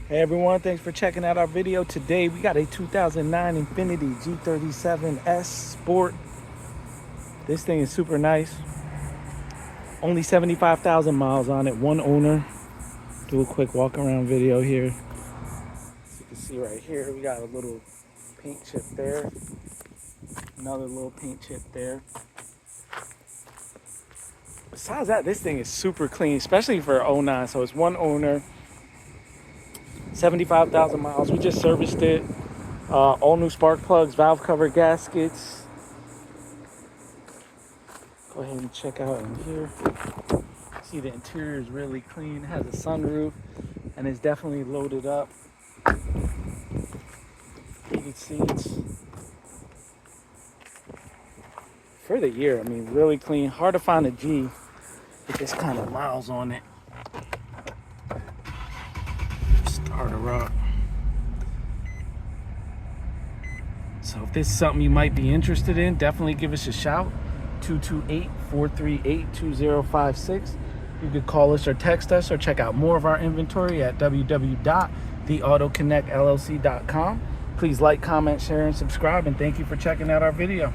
Hey everyone, thanks for checking out our video. Today we got a 2009 Infiniti G37 Sport. This thing is super nice. Only 75,000 miles on it, one owner. Do a quick walk around video here. As you can see right here, we got a little paint chip there. Another little paint chip there. Besides that, this thing is super clean, especially for 09. So it's one owner, 75,000 miles. We just serviced it. All new spark plugs, valve cover gaskets. Go ahead and check out in here. See, the interior is really clean. It has a sunroof and it's definitely loaded up. Heated seats. For the year, I mean, really clean. Hard to find a G with this kind of miles on it. Start her up. So if this is something you might be interested in, definitely give us a shout. 228-438-2056. You could call us or text us or check out more of our inventory at www.theautoconnectllc.com. Please like, comment, share, and subscribe, and thank you for checking out our video.